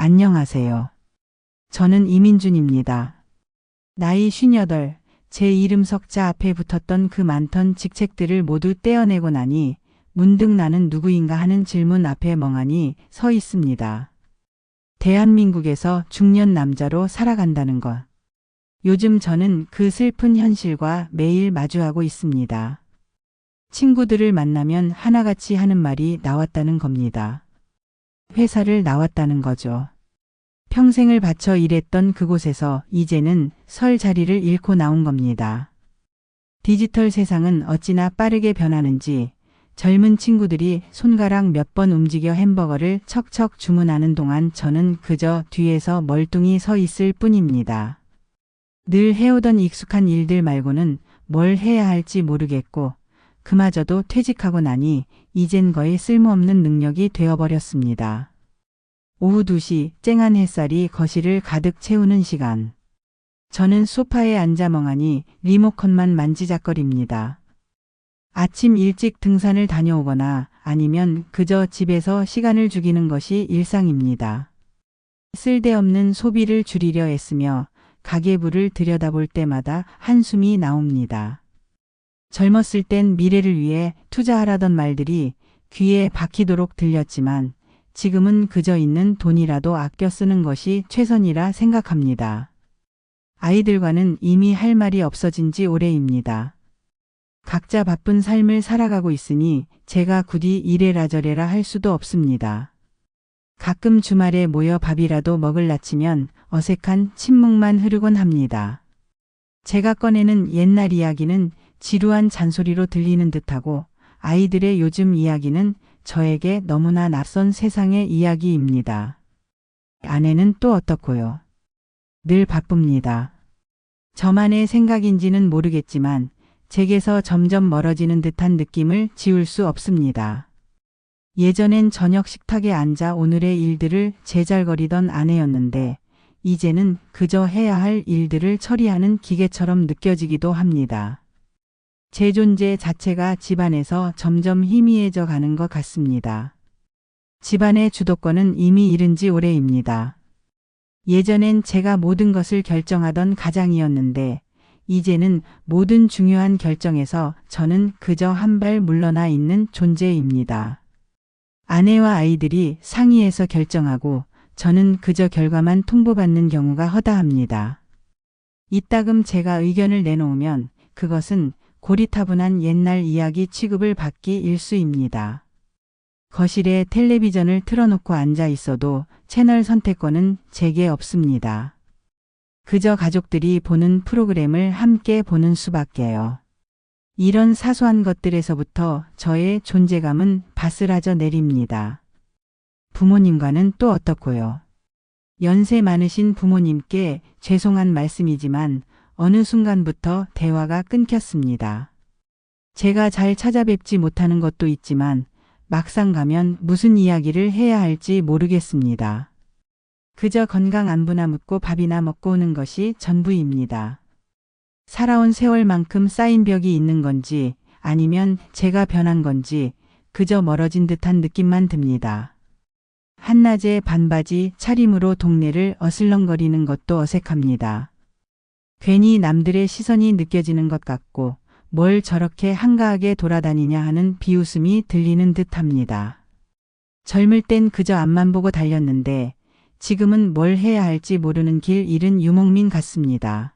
안녕하세요. 저는 이민준입니다. 나이 58, 제 이름 석자 앞에 붙었던 그 많던 직책들을 모두 떼어내고 나니 문득 나는 누구인가 하는 질문 앞에 멍하니 서 있습니다. 대한민국에서 중년 남자로 살아간다는 것. 요즘 저는 그 슬픈 현실과 매일 마주하고 있습니다. 친구들을 만나면 하나같이 하는 말이 나왔다는 겁니다. 회사를 나왔다는 거죠. 평생을 바쳐 일했던 그곳에서 이제는 설 자리를 잃고 나온 겁니다. 디지털 세상은 어찌나 빠르게 변하는지 젊은 친구들이 손가락 몇 번 움직여 햄버거를 척척 주문하는 동안 저는 그저 뒤에서 멀뚱히 서 있을 뿐입니다. 늘 해오던 익숙한 일들 말고는 뭘 해야 할지 모르겠고 그마저도 퇴직하고 나니 이젠 거의 쓸모없는 능력이 되어버렸습니다. 오후 2시 쨍한 햇살이 거실을 가득 채우는 시간. 저는 소파에 앉아 멍하니 리모컨만 만지작거립니다. 아침 일찍 등산을 다녀오거나 아니면 그저 집에서 시간을 죽이는 것이 일상입니다. 쓸데없는 소비를 줄이려 애쓰며 가계부를 들여다볼 때마다 한숨이 나옵니다. 젊었을 땐 미래를 위해 투자하라던 말들이 귀에 박히도록 들렸지만 지금은 그저 있는 돈이라도 아껴 쓰는 것이 최선이라 생각합니다. 아이들과는 이미 할 말이 없어진 지 오래입니다. 각자 바쁜 삶을 살아가고 있으니 제가 굳이 이래라 저래라 할 수도 없습니다. 가끔 주말에 모여 밥이라도 먹을라 치면 어색한 침묵만 흐르곤 합니다. 제가 꺼내는 옛날 이야기는 지루한 잔소리로 들리는 듯하고 아이들의 요즘 이야기는 저에게 너무나 낯선 세상의 이야기입니다. 아내는 또 어떻고요? 늘 바쁩니다. 저만의 생각인지는 모르겠지만 제게서 점점 멀어지는 듯한 느낌을 지울 수 없습니다. 예전엔 저녁 식탁에 앉아 오늘의 일들을 제잘거리던 아내였는데 이제는 그저 해야 할 일들을 처리하는 기계처럼 느껴지기도 합니다. 제 존재 자체가 집안에서 점점 희미해져 가는 것 같습니다. 집안의 주도권은 이미 잃은 지 오래입니다. 예전엔 제가 모든 것을 결정하던 가장이었는데 이제는 모든 중요한 결정에서 저는 그저 한 발 물러나 있는 존재입니다. 아내와 아이들이 상의해서 결정하고 저는 그저 결과만 통보받는 경우가 허다합니다. 이따금 제가 의견을 내놓으면 그것은 고리타분한 옛날 이야기 취급을 받기 일쑤입니다. 거실에 텔레비전을 틀어놓고 앉아 있어도 채널 선택권은 제게 없습니다. 그저 가족들이 보는 프로그램을 함께 보는 수밖에요. 이런 사소한 것들에서부터 저의 존재감은 바스라져 내립니다. 부모님과는 또 어떻고요? 연세 많으신 부모님께 죄송한 말씀이지만 어느 순간부터 대화가 끊겼습니다. 제가 잘 찾아뵙지 못하는 것도 있지만 막상 가면 무슨 이야기를 해야 할지 모르겠습니다. 그저 건강 안부나 묻고 밥이나 먹고 오는 것이 전부입니다. 살아온 세월만큼 쌓인 벽이 있는 건지 아니면 제가 변한 건지 그저 멀어진 듯한 느낌만 듭니다. 한낮에 반바지 차림으로 동네를 어슬렁거리는 것도 어색합니다. 괜히 남들의 시선이 느껴지는 것 같고 뭘 저렇게 한가하게 돌아다니냐 하는 비웃음이 들리는 듯합니다. 젊을 땐 그저 앞만 보고 달렸는데 지금은 뭘 해야 할지 모르는 길 잃은 유목민 같습니다.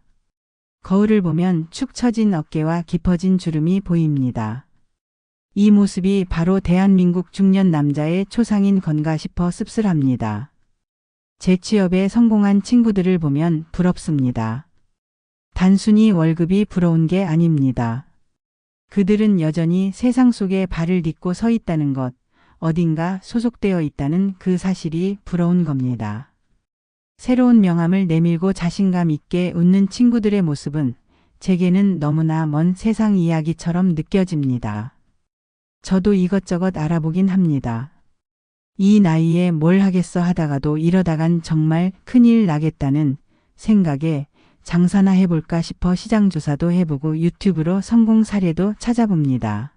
거울을 보면 축 처진 어깨와 깊어진 주름이 보입니다. 이 모습이 바로 대한민국 중년 남자의 초상인 건가 싶어 씁쓸합니다. 제 취업에 성공한 친구들을 보면 부럽습니다. 단순히 월급이 부러운 게 아닙니다. 그들은 여전히 세상 속에 발을 딛고 서 있다는 것, 어딘가 소속되어 있다는 그 사실이 부러운 겁니다. 새로운 명함을 내밀고 자신감 있게 웃는 친구들의 모습은 제게는 너무나 먼 세상 이야기처럼 느껴집니다. 저도 이것저것 알아보긴 합니다. 이 나이에 뭘 하겠어 하다가도 이러다간 정말 큰일 나겠다는 생각에 장사나 해볼까 싶어 시장조사도 해보고 유튜브로 성공 사례도 찾아봅니다.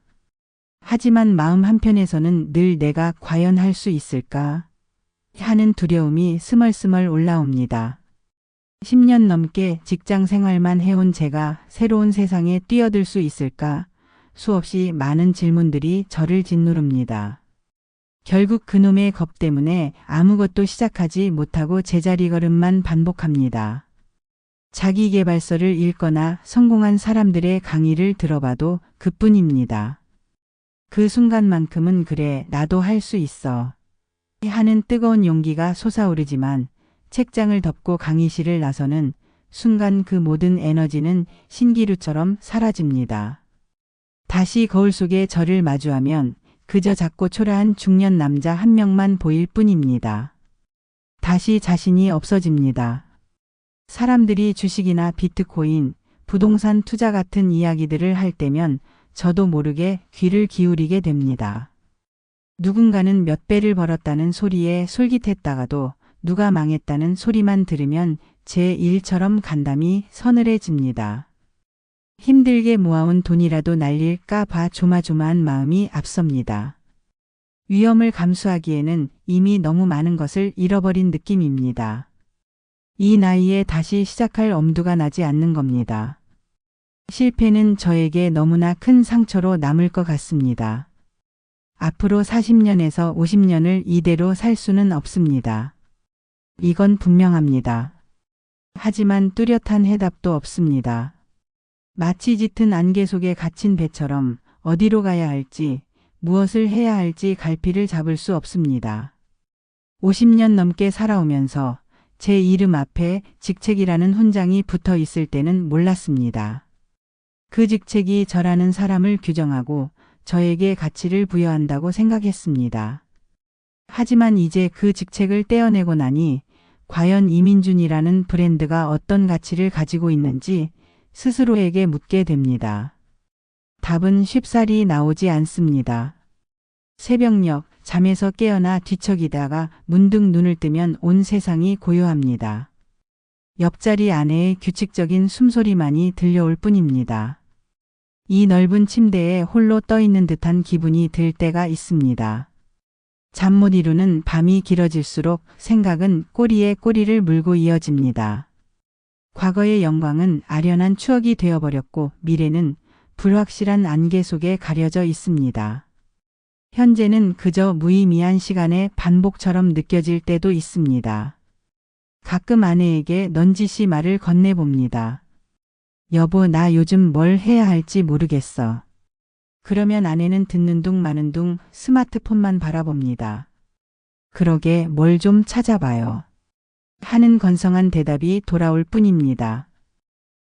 하지만 마음 한편에서는 늘 내가 과연 할 수 있을까? 하는 두려움이 스멀스멀 올라옵니다. 10년 넘게 직장 생활만 해온 제가 새로운 세상에 뛰어들 수 있을까? 수없이 많은 질문들이 저를 짓누릅니다. 결국 그놈의 겁 때문에 아무것도 시작하지 못하고 제자리 걸음만 반복합니다. 자기계발서를 읽거나 성공한 사람들의 강의를 들어봐도 그뿐입니다. 그 순간만큼은 그래, 나도 할 수 있어 하는 뜨거운 용기가 솟아오르지만 책장을 덮고 강의실을 나서는 순간 그 모든 에너지는 신기루처럼 사라집니다. 다시 거울 속에 저를 마주하면 그저 작고 초라한 중년 남자 한 명만 보일 뿐입니다. 다시 자신이 없어집니다. 사람들이 주식이나 비트코인, 부동산 투자 같은 이야기들을 할 때면 저도 모르게 귀를 기울이게 됩니다. 누군가는 몇 배를 벌었다는 소리에 솔깃했다가도 누가 망했다는 소리만 들으면 제 일처럼 간담이 서늘해집니다. 힘들게 모아온 돈이라도 날릴까 봐 조마조마한 마음이 앞섭니다. 위험을 감수하기에는 이미 너무 많은 것을 잃어버린 느낌입니다. 이 나이에 다시 시작할 엄두가 나지 않는 겁니다. 실패는 저에게 너무나 큰 상처로 남을 것 같습니다. 앞으로 40년에서 50년을 이대로 살 수는 없습니다. 이건 분명합니다. 하지만 뚜렷한 해답도 없습니다. 마치 짙은 안개 속에 갇힌 배처럼 어디로 가야 할지, 무엇을 해야 할지 갈피를 잡을 수 없습니다. 50년 넘게 살아오면서 제 이름 앞에 직책이라는 훈장이 붙어 있을 때는 몰랐습니다. 그 직책이 저라는 사람을 규정하고 저에게 가치를 부여한다고 생각했습니다. 하지만 이제 그 직책을 떼어내고 나니 과연 이민준이라는 브랜드가 어떤 가치를 가지고 있는지 스스로에게 묻게 됩니다. 답은 쉽사리 나오지 않습니다. 새벽녘 잠에서 깨어나 뒤척이다가 문득 눈을 뜨면 온 세상이 고요합니다. 옆자리 아내의 규칙적인 숨소리만이 들려올 뿐입니다. 이 넓은 침대에 홀로 떠 있는 듯한 기분이 들 때가 있습니다. 잠 못 이루는 밤이 길어질수록 생각은 꼬리에 꼬리를 물고 이어집니다. 과거의 영광은 아련한 추억이 되어버렸고 미래는 불확실한 안개 속에 가려져 있습니다. 현재는 그저 무의미한 시간의 반복처럼 느껴질 때도 있습니다. 가끔 아내에게 넌지시 말을 건네봅니다. 여보, 나 요즘 뭘 해야 할지 모르겠어. 그러면 아내는 듣는 둥 마는 둥 스마트폰만 바라봅니다. 그러게 뭘 좀 찾아봐요. 하는 건성한 대답이 돌아올 뿐입니다.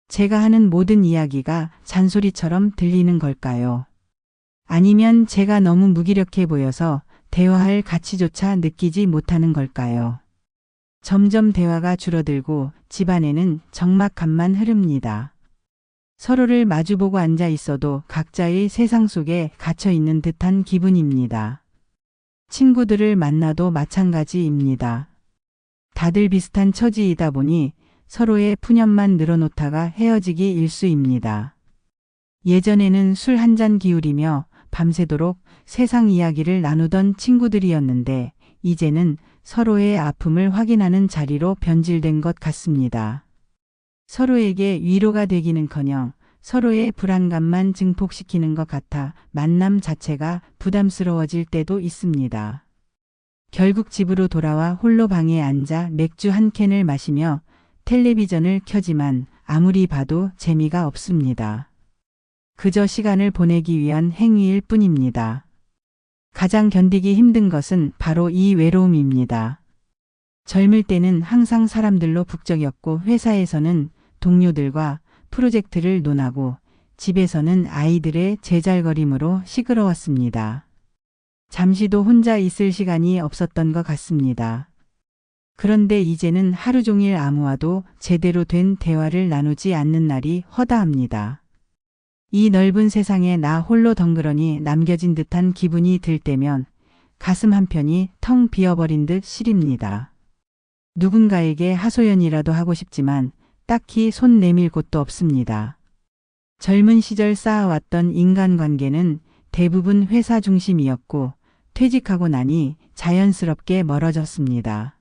제가 하는 모든 이야기가 잔소리처럼 들리는 걸까요? 아니면 제가 너무 무기력해 보여서 대화할 가치조차 느끼지 못하는 걸까요? 점점 대화가 줄어들고 집안에는 적막감만 흐릅니다. 서로를 마주보고 앉아 있어도 각자의 세상 속에 갇혀 있는 듯한 기분입니다. 친구들을 만나도 마찬가지입니다. 다들 비슷한 처지이다 보니 서로의 푸념만 늘어놓다가 헤어지기 일쑤입니다. 예전에는 술 한 잔 기울이며 밤새도록 세상 이야기를 나누던 친구들이었는데 이제는 서로의 아픔을 확인하는 자리로 변질된 것 같습니다. 서로에게 위로가 되기는커녕 서로의 불안감만 증폭시키는 것 같아 만남 자체가 부담스러워질 때도 있습니다. 결국 집으로 돌아와 홀로 방에 앉아 맥주 한 캔을 마시며 텔레비전을 켜지만 아무리 봐도 재미가 없습니다. 그저 시간을 보내기 위한 행위일 뿐입니다. 가장 견디기 힘든 것은 바로 이 외로움입니다. 젊을 때는 항상 사람들로 북적였고 회사에서는 동료들과 프로젝트를 논하고 집에서는 아이들의 제잘거림으로 시끄러웠습니다. 잠시도 혼자 있을 시간이 없었던 것 같습니다. 그런데 이제는 하루 종일 아무와도 제대로 된 대화를 나누지 않는 날이 허다합니다. 이 넓은 세상에 나 홀로 덩그러니 남겨진 듯한 기분이 들 때면 가슴 한편이 텅 비어버린 듯 시립니다. 누군가에게 하소연이라도 하고 싶지만 딱히 손 내밀 곳도 없습니다. 젊은 시절 쌓아왔던 인간관계는 대부분 회사 중심이었고 퇴직하고 나니 자연스럽게 멀어졌습니다.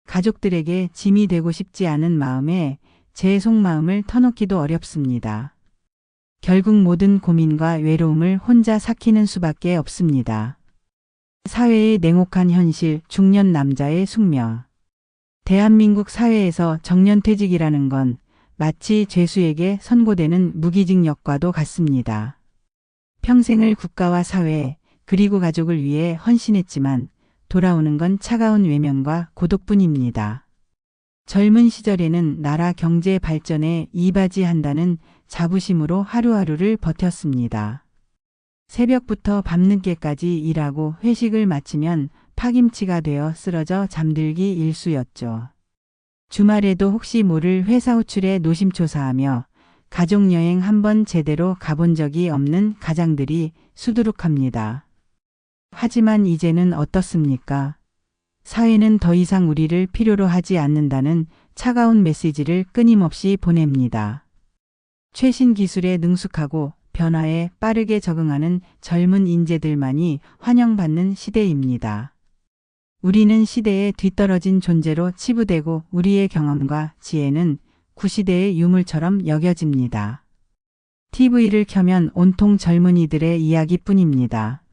가족들에게 짐이 되고 싶지 않은 마음에 제 속마음을 터놓기도 어렵습니다. 결국 모든 고민과 외로움을 혼자 삭히는 수밖에 없습니다. 사회의 냉혹한 현실, 중년 남자의 숙명. 대한민국 사회에서 정년퇴직이라는 건 마치 죄수에게 선고되는 무기징역과도 같습니다. 평생을 국가와 사회, 그리고 가족을 위해 헌신했지만 돌아오는 건 차가운 외면과 고독뿐입니다. 젊은 시절에는 나라 경제 발전에 이바지한다는 자부심으로 하루하루를 버텼습니다. 새벽부터 밤늦게까지 일하고 회식을 마치면 파김치가 되어 쓰러져 잠들기 일쑤였죠. 주말에도 혹시 모를 회사 호출에 노심초사하며 가족여행 한번 제대로 가본 적이 없는 가장들이 수두룩합니다. 하지만 이제는 어떻습니까? 사회는 더 이상 우리를 필요로 하지 않는다는 차가운 메시지를 끊임없이 보냅니다. 최신 기술에 능숙하고 변화에 빠르게 적응하는 젊은 인재들만이 환영받는 시대입니다. 우리는 시대에 뒤떨어진 존재로 치부되고 우리의 경험과 지혜는 구시대의 유물처럼 여겨집니다. TV를 켜면 온통 젊은이들의 이야기뿐입니다.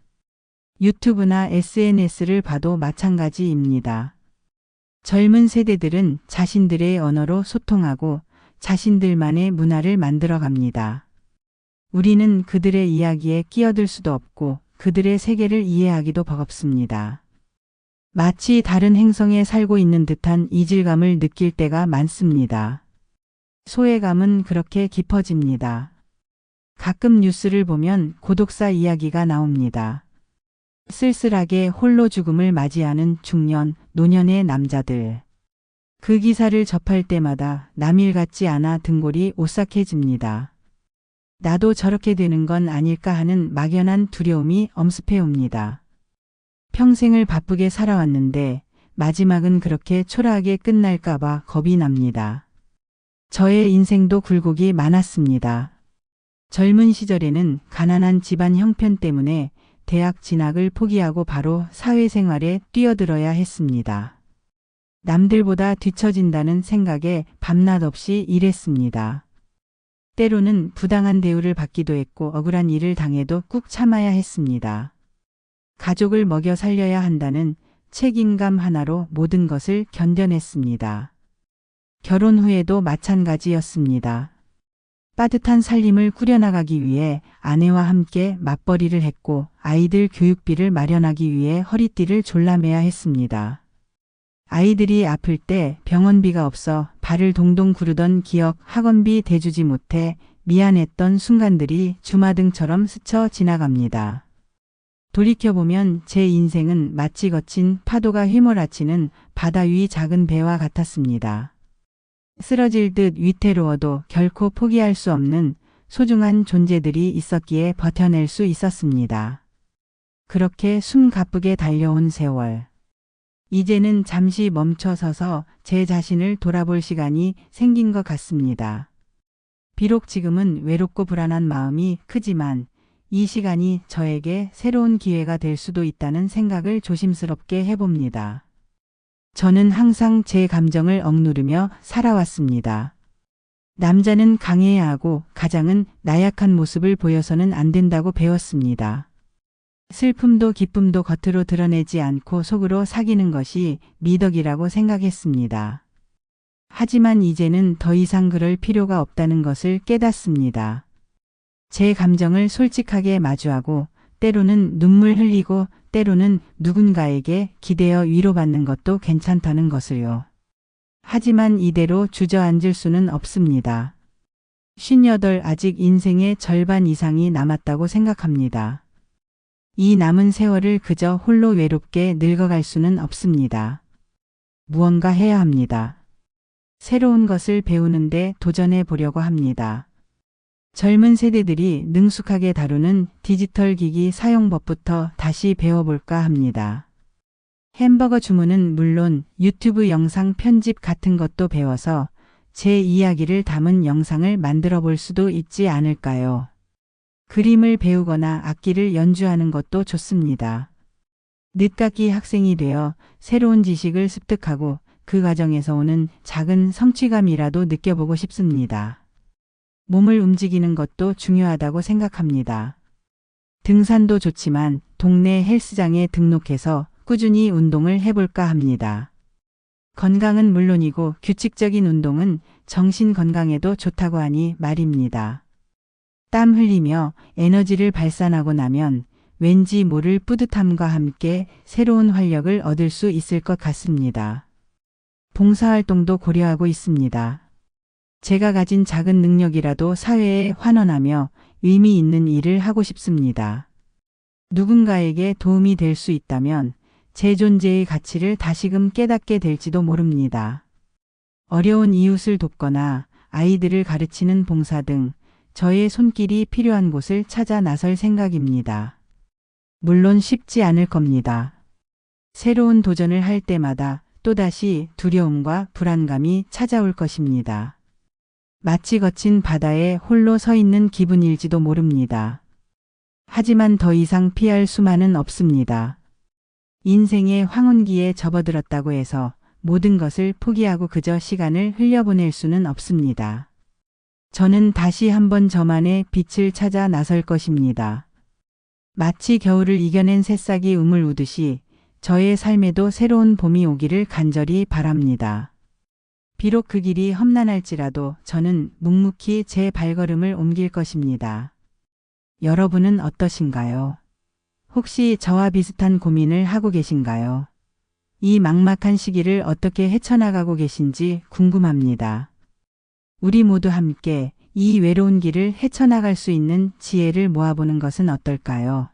유튜브나 SNS를 봐도 마찬가지입니다. 젊은 세대들은 자신들의 언어로 소통하고 자신들만의 문화를 만들어갑니다. 우리는 그들의 이야기에 끼어들 수도 없고 그들의 세계를 이해하기도 버겁습니다. 마치 다른 행성에 살고 있는 듯한 이질감을 느낄 때가 많습니다. 소외감은 그렇게 깊어집니다. 가끔 뉴스를 보면 고독사 이야기가 나옵니다. 쓸쓸하게 홀로 죽음을 맞이하는 중년, 노년의 남자들. 그 기사를 접할 때마다 남일 같지 않아 등골이 오싹해집니다. 나도 저렇게 되는 건 아닐까 하는 막연한 두려움이 엄습해옵니다. 평생을 바쁘게 살아왔는데 마지막은 그렇게 초라하게 끝날까봐 겁이 납니다. 저의 인생도 굴곡이 많았습니다. 젊은 시절에는 가난한 집안 형편 때문에 대학 진학을 포기하고 바로 사회생활에 뛰어들어야 했습니다. 남들보다 뒤처진다는 생각에 밤낮 없이 일했습니다. 때로는 부당한 대우를 받기도 했고 억울한 일을 당해도 꾹 참아야 했습니다. 가족을 먹여 살려야 한다는 책임감 하나로 모든 것을 견뎌냈습니다. 결혼 후에도 마찬가지였습니다. 빠듯한 살림을 꾸려나가기 위해 아내와 함께 맞벌이를 했고 아이들 교육비를 마련하기 위해 허리띠를 졸라매야 했습니다. 아이들이 아플 때 병원비가 없어 발을 동동 구르던 기억, 학원비 대주지 못해 미안했던 순간들이 주마등처럼 스쳐 지나갑니다. 돌이켜보면 제 인생은 마치 거친 파도가 휘몰아치는 바다 위 작은 배와 같았습니다. 쓰러질 듯 위태로워도 결코 포기할 수 없는 소중한 존재들이 있었기에 버텨낼 수 있었습니다. 그렇게 숨 가쁘게 달려온 세월. 이제는 잠시 멈춰서서 제 자신을 돌아볼 시간이 생긴 것 같습니다. 비록 지금은 외롭고 불안한 마음이 크지만 이 시간이 저에게 새로운 기회가 될 수도 있다는 생각을 조심스럽게 해봅니다. 저는 항상 제 감정을 억누르며 살아왔습니다. 남자는 강해야 하고 가장은 나약한 모습을 보여서는 안 된다고 배웠습니다. 슬픔도 기쁨도 겉으로 드러내지 않고 속으로 사귀는 것이 미덕이라고 생각했습니다. 하지만 이제는 더 이상 그럴 필요가 없다는 것을 깨닫습니다. 제 감정을 솔직하게 마주하고 때로는 눈물 흘리고 때로는 누군가에게 기대어 위로받는 것도 괜찮다는 것을요. 하지만 이대로 주저앉을 수는 없습니다. 58 아직 인생의 절반 이상이 남았다고 생각합니다. 이 남은 세월을 그저 홀로 외롭게 늙어갈 수는 없습니다. 무언가 해야 합니다. 새로운 것을 배우는데 도전해 보려고 합니다. 젊은 세대들이 능숙하게 다루는 디지털 기기 사용법부터 다시 배워볼까 합니다. 햄버거 주문은 물론 유튜브 영상 편집 같은 것도 배워서 제 이야기를 담은 영상을 만들어 볼 수도 있지 않을까요? 그림을 배우거나 악기를 연주하는 것도 좋습니다. 늦깎이 학생이 되어 새로운 지식을 습득하고 그 과정에서 오는 작은 성취감이라도 느껴보고 싶습니다. 몸을 움직이는 것도 중요하다고 생각합니다. 등산도 좋지만 동네 헬스장에 등록해서 꾸준히 운동을 해볼까 합니다. 건강은 물론이고 규칙적인 운동은 정신 건강에도 좋다고 하니 말입니다. 땀 흘리며 에너지를 발산하고 나면 왠지 모를 뿌듯함과 함께 새로운 활력을 얻을 수 있을 것 같습니다. 봉사활동도 고려하고 있습니다. 제가 가진 작은 능력이라도 사회에 환원하며 의미 있는 일을 하고 싶습니다. 누군가에게 도움이 될 수 있다면 제 존재의 가치를 다시금 깨닫게 될지도 모릅니다. 어려운 이웃을 돕거나 아이들을 가르치는 봉사 등 저의 손길이 필요한 곳을 찾아 나설 생각입니다. 물론 쉽지 않을 겁니다. 새로운 도전을 할 때마다 또다시 두려움과 불안감이 찾아올 것입니다. 마치 거친 바다에 홀로 서 있는 기분일지도 모릅니다. 하지만 더 이상 피할 수만은 없습니다. 인생의 황혼기에 접어들었다고 해서 모든 것을 포기하고 그저 시간을 흘려보낼 수는 없습니다. 저는 다시 한번 저만의 빛을 찾아 나설 것입니다. 마치 겨울을 이겨낸 새싹이 움을 우듯이 저의 삶에도 새로운 봄이 오기를 간절히 바랍니다. 비록 그 길이 험난할지라도 저는 묵묵히 제 발걸음을 옮길 것입니다. 여러분은 어떠신가요? 혹시 저와 비슷한 고민을 하고 계신가요? 이 막막한 시기를 어떻게 헤쳐나가고 계신지 궁금합니다. 우리 모두 함께 이 외로운 길을 헤쳐나갈 수 있는 지혜를 모아보는 것은 어떨까요?